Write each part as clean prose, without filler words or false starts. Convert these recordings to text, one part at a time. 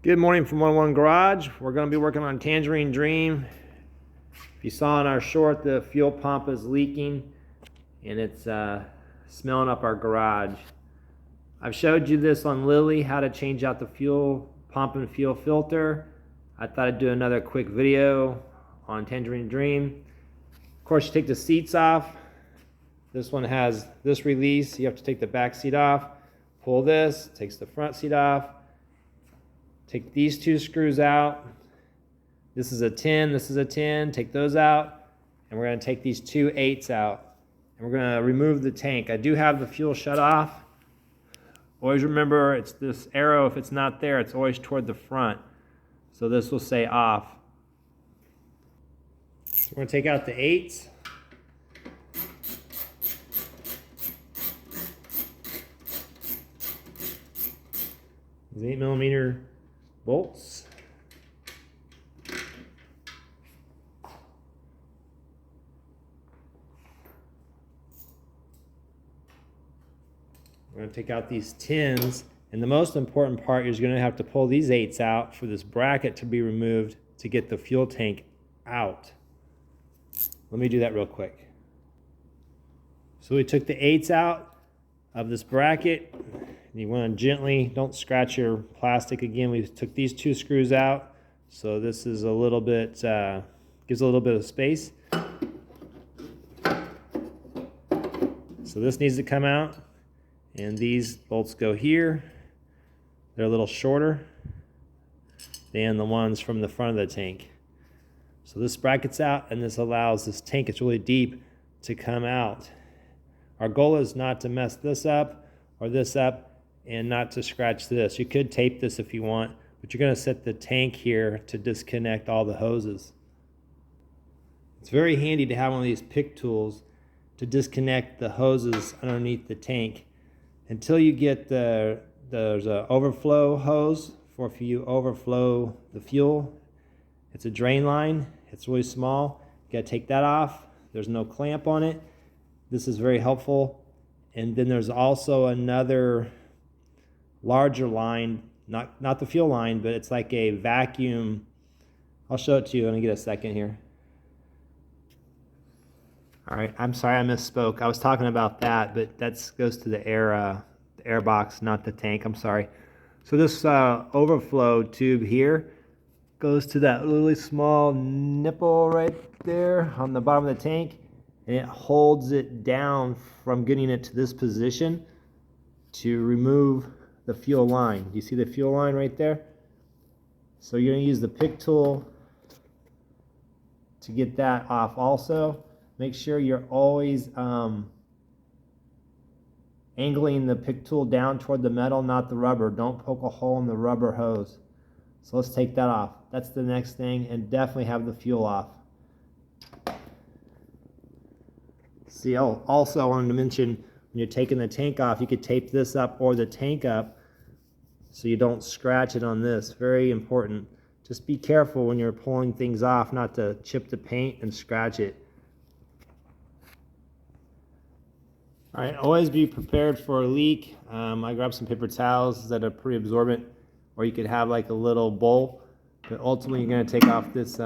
Good morning from 101 Garage. We're going to be working on Tangerine Dream. If you saw in our short, the fuel pump is leaking and it's smelling up our garage. I've showed you this on Lily, how to change out the fuel pump and fuel filter. I thought I'd do another quick video on Tangerine Dream. Of course, you take the seats off. This one has this release. You have to take the back seat off. Pull this, takes the front seat off. Take these two screws out. This is a 10, this is a 10. Take those out. And we're going to take these two 8s out. And we're going to remove the tank. I do have the fuel shut off. Always remember, it's this arrow. If it's not there, it's always toward the front. So this will say off. So we're going to take out the 8s. These 8mm bolts. We're going to take out these 10s, and the most important part is you're going to have to pull these 8s out for this bracket to be removed to get the fuel tank out. Let me do that real quick. So we took the 8s out of this bracket. You want to gently, don't scratch your plastic again. We took these two screws out, so this is a little bit, gives a little bit of space. So this needs to come out, and these bolts go here. They're a little shorter than the ones from the front of the tank. So this bracket's out, and this allows this tank, it's really deep, to come out. Our goal is not to mess this up or this up, and not to scratch this. You could tape this if you want, but you're going to set the tank here to disconnect all the hoses. It's very handy to have one of these pick tools to disconnect the hoses underneath the tank until you get there's an overflow hose for if you overflow the fuel. It's a drain line. It's really small. You got to take that off. There's no clamp on it. This is very helpful. And then there's also another larger line, not the fuel line, but it's like a vacuum. I'll show it to you when I get a second here. All right, I'm sorry I misspoke. I was talking about that, but that goes to the air box, not the tank. I'm sorry. So this overflow tube here goes to that really small nipple right there on the bottom of the tank, and it holds it down from getting it to this position to remove the fuel line. Do you see the fuel line right there? So you're going to use the pick tool to get that off also. Make sure you're always angling the pick tool down toward the metal, not the rubber. Don't poke a hole in the rubber hose. So let's take that off. That's the next thing, and definitely have the fuel off. See, also I wanted to mention, when you're taking the tank off, you could tape this up or the tank up so you don't scratch it on this. Very important. Just be careful when you're pulling things off not to chip the paint and scratch it. All right, always be prepared for a leak. I grabbed some paper towels that are pretty absorbent, or you could have like a little bowl. But ultimately, you're going to take off this. This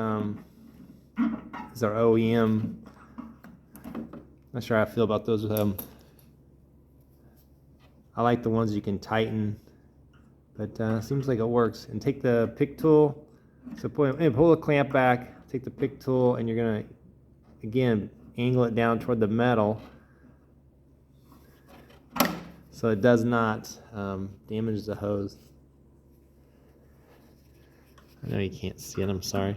is our OEM. Not sure how I feel about those. I like the ones you can tighten, but seems like it works. And take the pick tool. So pull the clamp back. Take the pick tool, and you're going to again angle it down toward the metal, so it does not damage the hose. I know you can't see it, I'm sorry.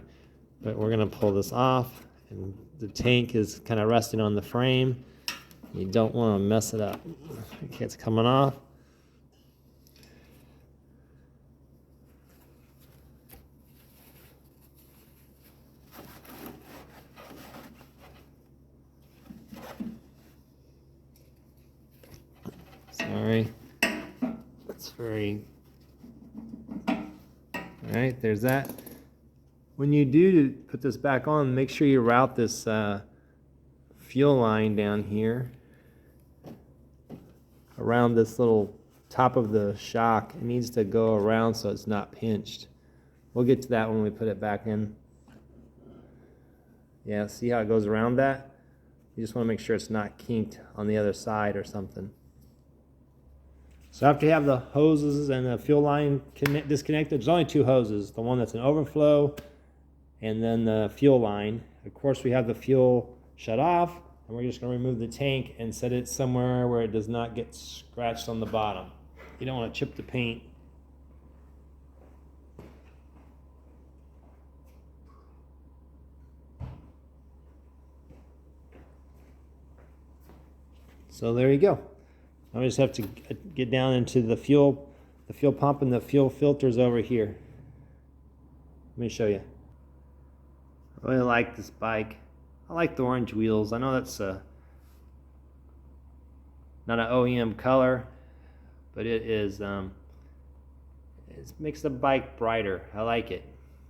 But we're going to pull this off, and the tank is kind of resting on the frame. You don't want to mess it up. Okay, it's coming off. Sorry. That's very... Alright, there's that. When you do put this back on, make sure you route this fuel line down here around this little top of the shock. It needs to go around so it's not pinched. We'll get to that when we put it back in. Yeah, see how it goes around that? You just want to make sure it's not kinked on the other side or something. So after you have the hoses and the fuel line disconnected, there's only two hoses. The one that's an overflow and then the fuel line. Of course, we have the fuel shut off, and we're just going to remove the tank and set it somewhere where it does not get scratched on the bottom. You don't want to chip the paint. So there you go. Now we just have to get down into the fuel pump and the fuel filters over here. Let me show you. I really like this bike. I like the orange wheels. I know that's not an OEM color, but it is. It makes the bike brighter. I like it.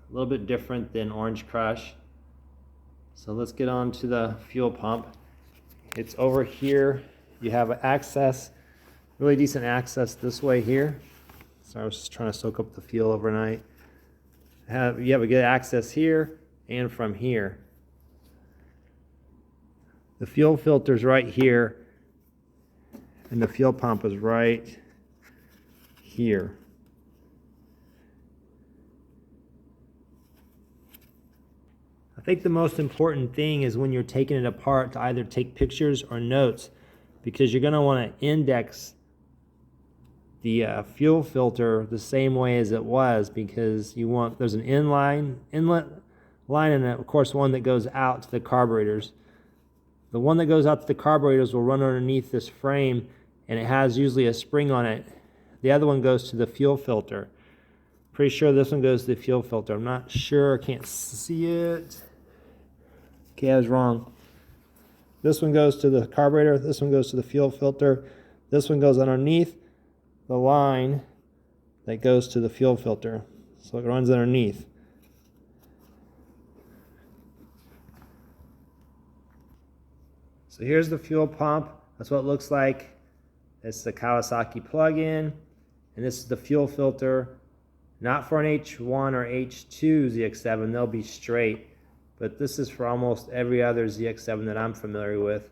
A little bit different than Orange Crush. So let's get on to the fuel pump. It's over here. You have access, really decent access this way here. So I was just trying to soak up the fuel overnight. You have a good access here and from here. The fuel filter's right here, and the fuel pump is right here. I think the most important thing is when you're taking it apart to either take pictures or notes, because you're going to want to index the fuel filter the same way as it was, because there's an inlet line, and of course one that goes out to the carburetors. The one that goes out to the carburetors will run underneath this frame, and it has usually a spring on it. The other one goes to the fuel filter. Pretty sure this one goes to the fuel filter. I'm not sure, I can't see it. Okay, I was wrong. This one goes to the carburetor, this one goes to the fuel filter, this one goes underneath the line that goes to the fuel filter. So it runs underneath. So here's the fuel pump. That's what it looks like. It's the Kawasaki plug-in, and this is the fuel filter. Not for an H1 or H2 ZX7, they'll be straight. But this is for almost every other ZX7 that I'm familiar with.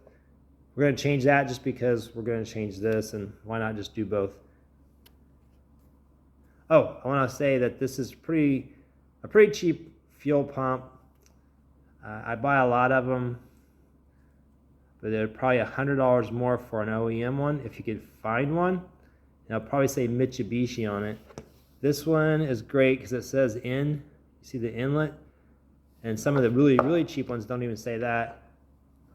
We're going to change that just because we're going to change this, and why not just do both? Oh, I want to say that this is a pretty cheap fuel pump. I buy a lot of them, but they're probably $100 more for an OEM one if you could find one. And I'll probably say Mitsubishi on it. This one is great because it says in. You see the inlet? And some of the really cheap ones don't even say that.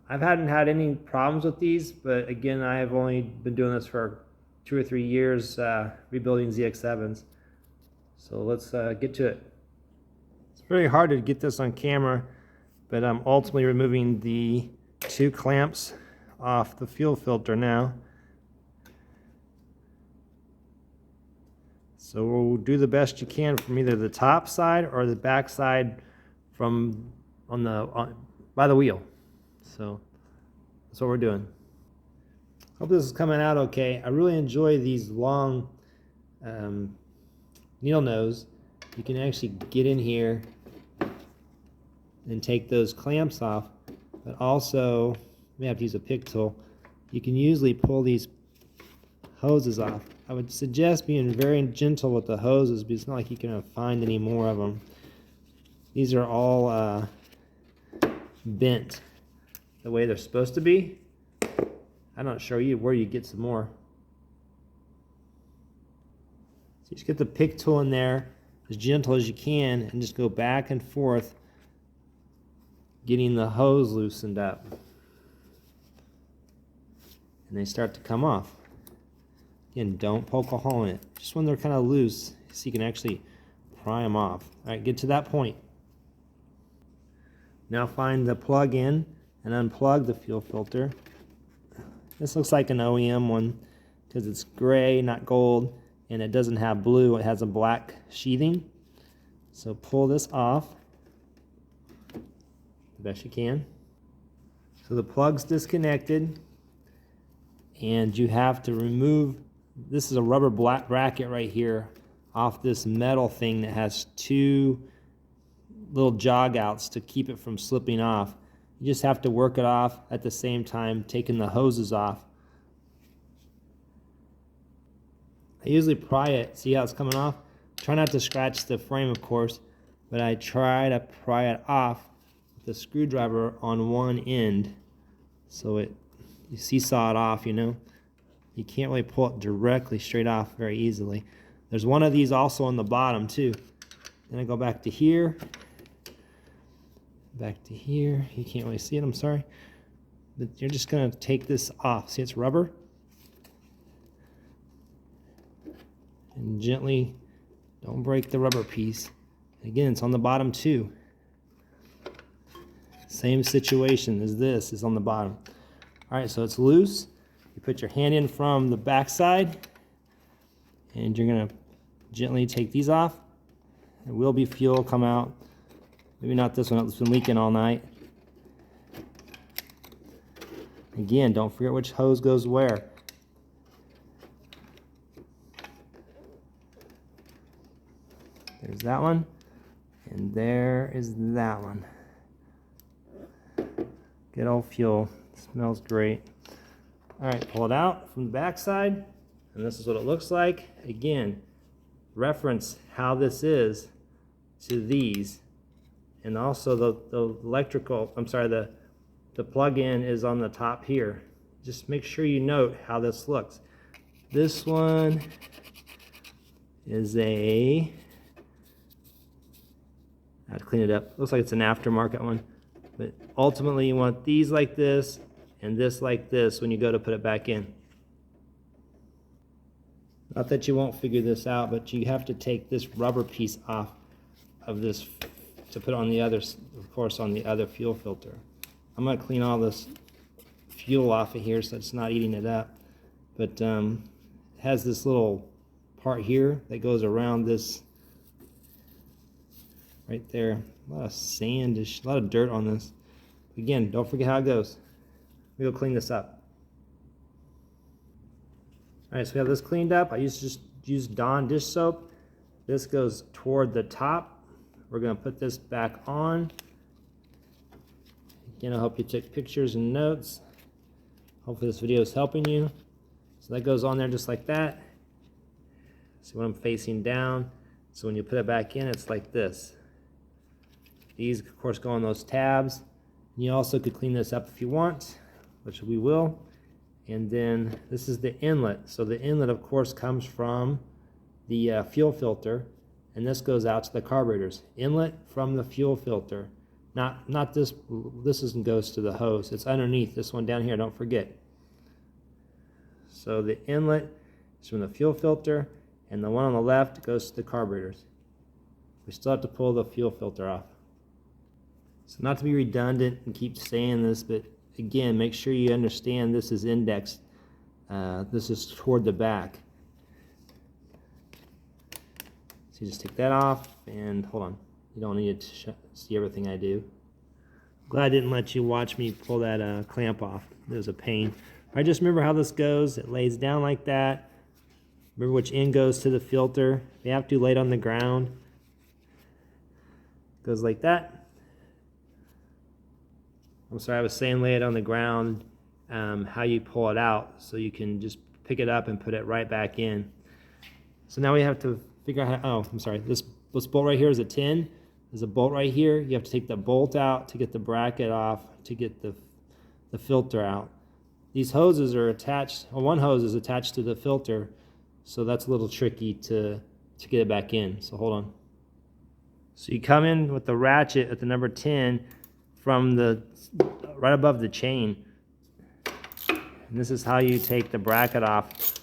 I haven't had any problems with these, but again, I have only been doing this for 2 or 3 years, rebuilding ZX7s. So let's get to it. It's very hard to get this on camera, but I'm ultimately removing the 2 clamps off the fuel filter now. So we'll do the best you can from either the top side or the back side by the wheel. So that's what we're doing. Hope this is coming out okay. I really enjoy these long needle nose. You can actually get in here and take those clamps off, but also, you have to use a pick tool. You can usually pull these hoses off. I would suggest being very gentle with the hoses, because it's not like you can find any more of them. These are all bent the way they're supposed to be. I'm not sure where you get some more. So just get the pick tool in there as gentle as you can and just go back and forth, getting the hose loosened up. And they start to come off. Again, don't poke a hole in it. Just when they're kind of loose, so you can actually pry them off. All right, get to that point. Now find the plug in and unplug the fuel filter. This looks like an OEM one because it's gray, not gold, and it doesn't have blue, it has a black sheathing. So pull this off the best you can. So the plug's disconnected, and you have to remove this is a rubber bracket right here off this metal thing that has two little jog outs to keep it from slipping off. You just have to work it off at the same time taking the hoses off. I usually pry it, see how it's coming off? Try not to scratch the frame, of course, but I try to pry it off with the screwdriver on one end so you seesaw it off, you know? You can't really pull it directly straight off very easily. There's one of these also on the bottom too. Then I go back to here, you can't really see it, I'm sorry. But you're just gonna take this off. See, it's rubber? And gently, don't break the rubber piece. And again, it's on the bottom too. Same situation as this is on the bottom. All right, so it's loose. You put your hand in from the back side, and you're gonna gently take these off. There will be fuel come out. Maybe not this one, it's been leaking all night. Again, don't forget which hose goes where. There's that one, and there is that one. Good old fuel, smells great. All right, pull it out from the back side, and this is what it looks like. Again, reference how this is to these, and also the electrical, the plug-in is on the top here. Just make sure you note how this looks. This one is I have to clean it up. Looks like it's an aftermarket one. But ultimately you want these like this and this like this when you go to put it back in. Not that you won't figure this out, but you have to take this rubber piece off of this to put on the other, of course, on the other fuel filter. I'm gonna clean all this fuel off of here so it's not eating it up. But it has this little part here that goes around this right there. A lot of sand, a lot of dirt on this. Again, don't forget how it goes. We'll clean this up. All right, so we have this cleaned up. I just used Dawn dish soap. This goes toward the top. We're gonna put this back on. Again, I hope you took pictures and notes. Hopefully this video is helping you. So that goes on there just like that. See what I'm facing down. So when you put it back in, it's like this. These, of course, go on those tabs. You also could clean this up if you want, which we will. And then this is the inlet. So the inlet, of course, comes from the fuel filter, and this goes out to the carburetors. Inlet from the fuel filter. Not this. This goes to the hose. It's underneath this one down here. Don't forget. So the inlet is from the fuel filter, and the one on the left goes to the carburetors. We still have to pull the fuel filter off. So not to be redundant and keep saying this, but again, make sure you understand this is indexed. This is toward the back. So you just take that off, and hold on. You don't need to see everything I do. Glad I didn't let you watch me pull that clamp off. It was a pain. All right, just remember how this goes. It lays down like that. Remember which end goes to the filter. You have to lay it on the ground. Goes like that. I'm sorry, I was saying lay it on the ground, how you pull it out so you can just pick it up and put it right back in. So now we have to figure out how, oh, I'm sorry, this bolt right here is a 10. There's a bolt right here. You have to take the bolt out to get the bracket off, to get the filter out. These hoses are attached, well, one hose is attached to the filter, so that's a little tricky to get it back in, so hold on. So you come in with the ratchet at the number 10 from the right above the chain. And this is how you take the bracket off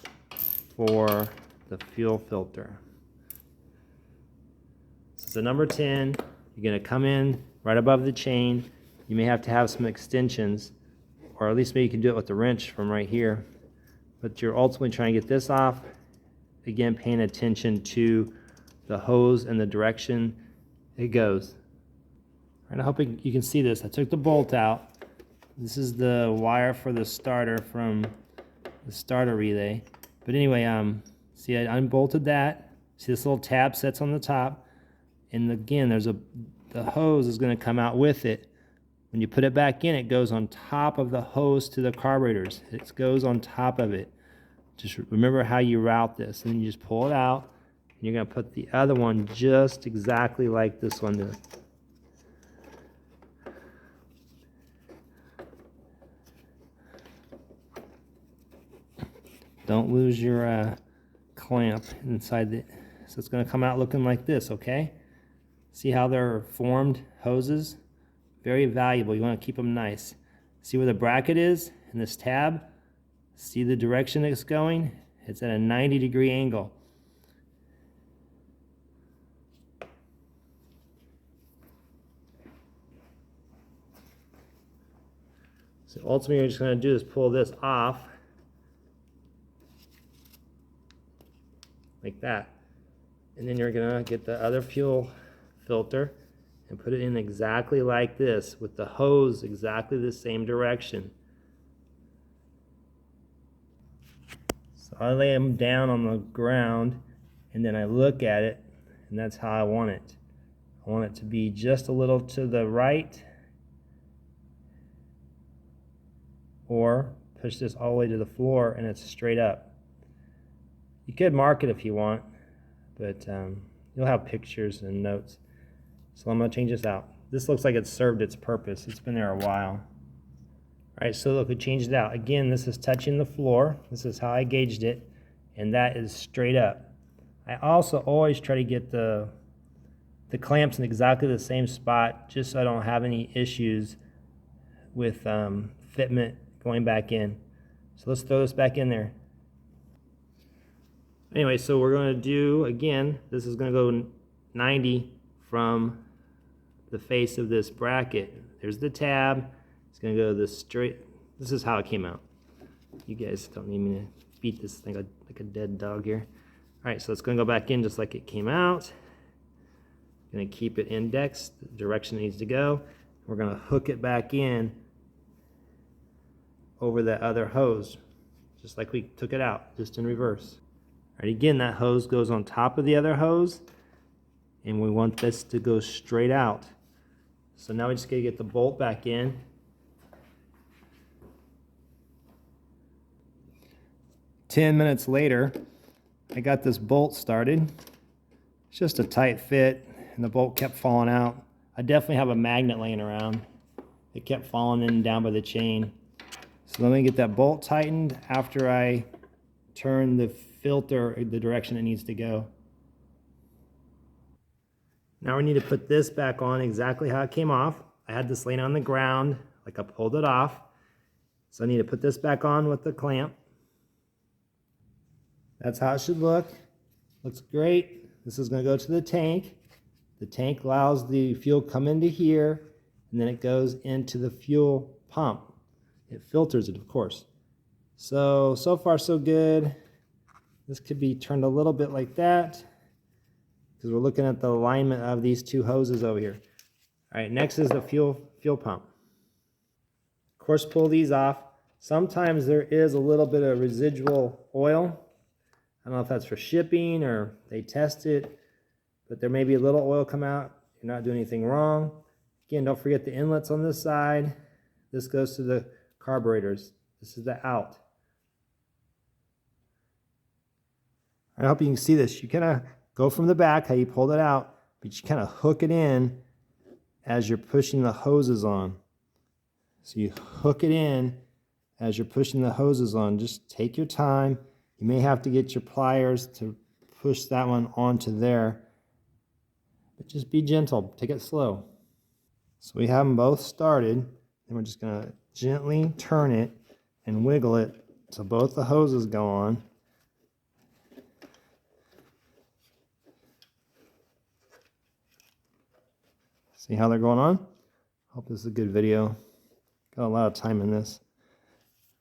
for the fuel filter. So it's a number 10. You're going to come in right above the chain. You may have to have some extensions, or at least maybe you can do it with the wrench from right here. But you're ultimately trying to get this off. Again, paying attention to the hose and the direction it goes. All right, I hope you can see this. I took the bolt out. This is the wire for the starter from the starter relay. But anyway, see, I unbolted that. See, this little tab sets on the top, and again, the hose is going to come out with it. When you put it back in, it goes on top of the hose to the carburetors. It goes on top of it. Just remember how you route this, and then you just pull it out, and you're going to put the other one just exactly like this one did. Don't lose your clamp inside the, so it's going to come out looking like this, okay? See how they're formed hoses? Very valuable. You want to keep them nice. See where the bracket is in this tab? See the direction it's going? It's at a 90-degree angle. So ultimately, what you're just going to do is pull this off like that. And then you're going to get the other fuel filter and put it in exactly like this with the hose exactly the same direction. So I lay them down on the ground and then I look at it, and that's how I want it. I want it to be just a little to the right, or push this all the way to the floor and it's straight up. You could mark it if you want, but you'll have pictures and notes. So I'm going to change this out. This looks like it's served its purpose. It's been there a while. All right, so look, we changed it out. Again, this is touching the floor. This is how I gauged it, and that is straight up. I also always try to get the clamps in exactly the same spot, just so I don't have any issues with fitment going back in. So let's throw this back in there. Anyway, so we're going to do, again, this is going to go 90 from the face of this bracket. There's the tab. It's going to go this straight. This is how it came out. You guys don't need me to beat this thing like a dead dog here. All right, so it's going to go back in just like it came out. Going to keep it indexed, the direction it needs to go. We're going to hook it back in over that other hose, just like we took it out, just in reverse. All right, again, that hose goes on top of the other hose, and we want this to go straight out. So now we just gotta get the bolt back in. "10 minutes later, I got this bolt started. It's just a tight fit, and the bolt kept falling out. I definitely have a magnet laying around. It kept falling in and down by the chain. So let me get that bolt tightened after I turn the filter the direction it needs to go. Now we need to put this back on exactly how it came off. I had this laying on the ground, like I pulled it off. So I need to put this back on with the clamp. That's how it should look. Looks great. This is going to go to the tank. The tank allows the fuel come into here, and then it goes into the fuel pump. It filters it, of course. So far so good. This could be turned a little bit like that, because we're looking at the alignment of these two hoses over here. All right, next is the fuel pump. Of course, pull these off. Sometimes there is a little bit of residual oil. I don't know if that's for shipping or they test it, but there may be a little oil come out. You're not doing anything wrong. Again, don't forget the inlets on this side. This goes to the carburetors. This is the out. I hope you can see this. You kind of go from the back, how you pulled it out, but you kind of hook it in as you're pushing the hoses on. So you hook it in as you're pushing the hoses on. Just take your time. You may have to get your pliers to push that one onto there, but just be gentle. Take it slow. So we have them both started, and we're just going to gently turn it and wiggle it so both the hoses go on. See how they're going on? Hope this is a good video. Got a lot of time in this.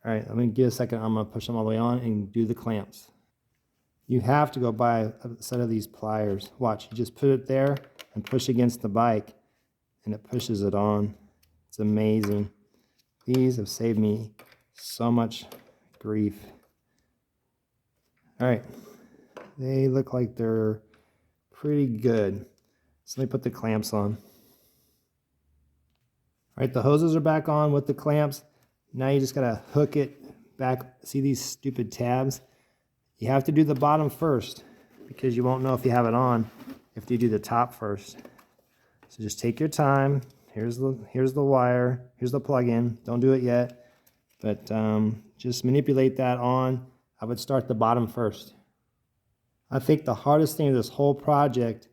All right, let me give a second. I'm going to push them all the way on and do the clamps. You have to go buy a set of these pliers. Watch, you just put it there and push against the bike, and it pushes it on. It's amazing. These have saved me so much grief. All right, they look like they're pretty good. So let me put the clamps on. All right, the hoses are back on with the clamps. Now you just gotta hook it back. See these stupid tabs? You have to do the bottom first because you won't know if you have it on if you do the top first. So just take your time. Here's the wire. Here's the plug-in. Don't do it yet, but just manipulate that on. I would start the bottom first. I think the hardest thing of this whole project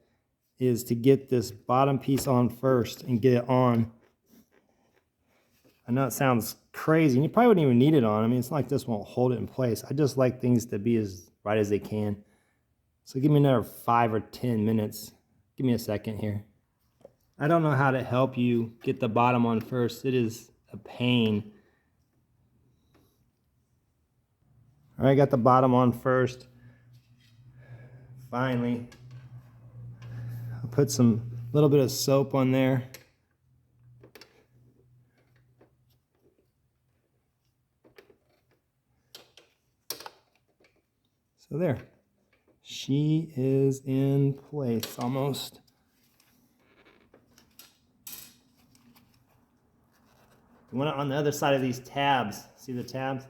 is to get this bottom piece on first and get it on. I know it sounds crazy, and you probably wouldn't even need it on. I mean, it's not like this won't hold it in place. I just like things to be as right as they can. So give me another 5 or 10 minutes. Give me a second here. I don't know how to help you get the bottom on first. It is a pain. All right, got the bottom on first. Finally. I'll put some little bit of soap on there. So there, she is in place almost. You want it on the other side of these tabs. See the tabs?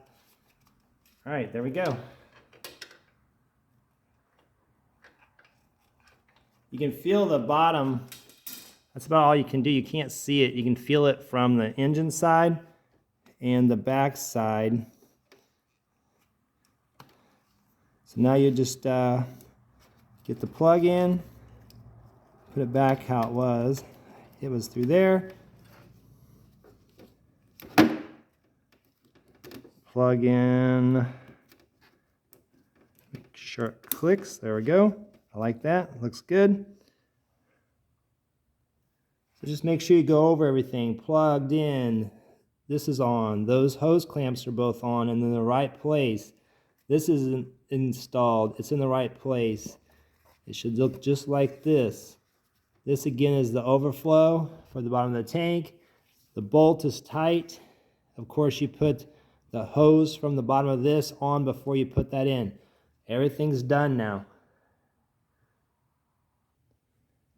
All right, there we go. You can feel the bottom. That's about all you can do. You can't see it. You can feel it from the engine side and the back side. So now you just get the plug in, put it back how it was. It was through there. Plug in. Make sure it clicks. There we go. I like that. Looks good. So just make sure you go over everything. Plugged in. This is on. Those hose clamps are both on and in the right place. This isn't installed. It's in the right place. It should look just like this. This again is the overflow for the bottom of the tank. The bolt is tight. Of course, you put the hose from the bottom of this on before you put that in. Everything's done now.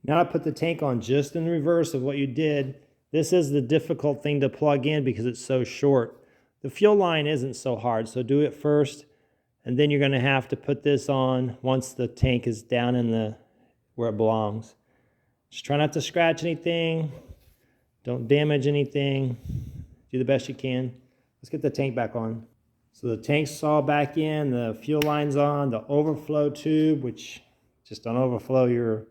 Now I put the tank on just in reverse of what you did. This is the difficult thing to plug in because it's so short. The fuel line isn't so hard, so do it first, and then you're going to have to put this on once the tank is down in where it belongs. Just try not to scratch anything. Don't damage anything. Do the best you can. Let's get the tank back on. So the tank's all back in, the fuel line's on, the overflow tube, which just don't overflow your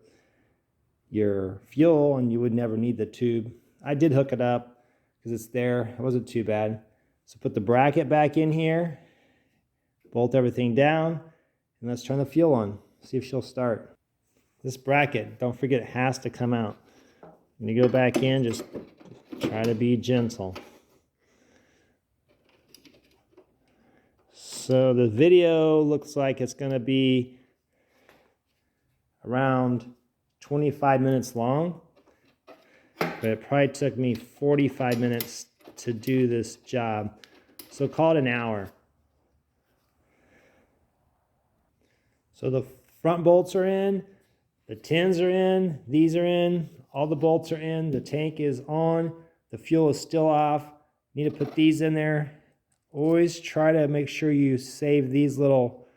fuel, and you would never need the tube. I did hook it up because it's there. It wasn't too bad. So put the bracket back in here, bolt everything down, and let's turn the fuel on. See if she'll start. This bracket, don't forget, it has to come out. When you go back in, just try to be gentle. So the video looks like it's going to be around 25 minutes long, but it probably took me 45 minutes to do this job. So call it an hour. So the front bolts are in, the tins are in, these are in, all the bolts are in, the tank is on, the fuel is still off. Need to put these in there. Always try to make sure you save these little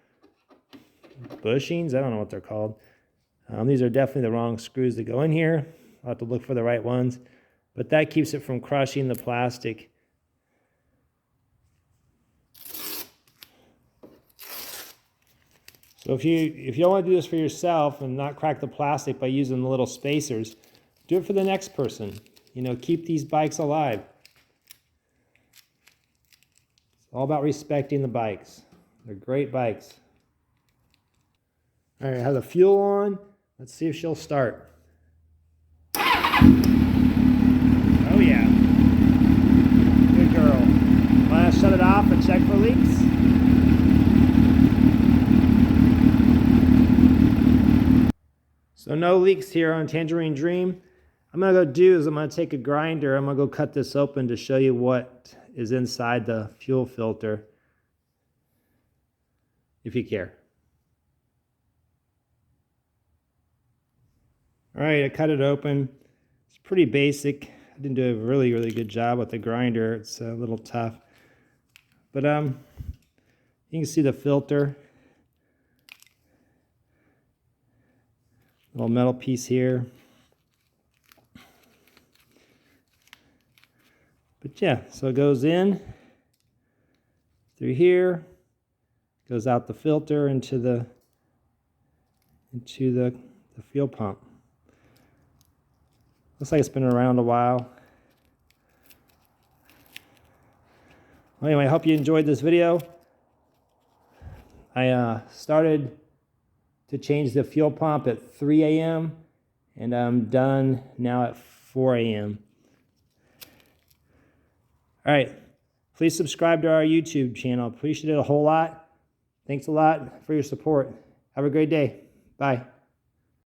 bushings. I don't know what they're called. These are definitely the wrong screws that go in here. I'll have to look for the right ones. But that keeps it from crushing the plastic. So if you don't want to do this for yourself and not crack the plastic by using the little spacers, do it for the next person. You know, keep these bikes alive. It's all about respecting the bikes. They're great bikes. All right, I have the fuel on. Let's see if she'll start. Oh yeah. Good girl. Want to shut it off and check for leaks? So no leaks here on Tangerine Dream. I'm going to go do is I'm going to take a grinder. I'm going to go cut this open to show you what is inside the fuel filter, if you care. All right, I cut it open. It's pretty basic. I didn't do a really, really good job with the grinder. It's a little tough. But you can see the filter. Little metal piece here. But yeah, so it goes in through here, goes out the filter into the fuel pump. Looks like it's been around a while. Well, anyway, I hope you enjoyed this video. I started to change the fuel pump at 3 a.m. and I'm done now at 4 a.m. All right, please subscribe to our YouTube channel. Appreciate it a whole lot. Thanks a lot for your support. Have a great day. Bye.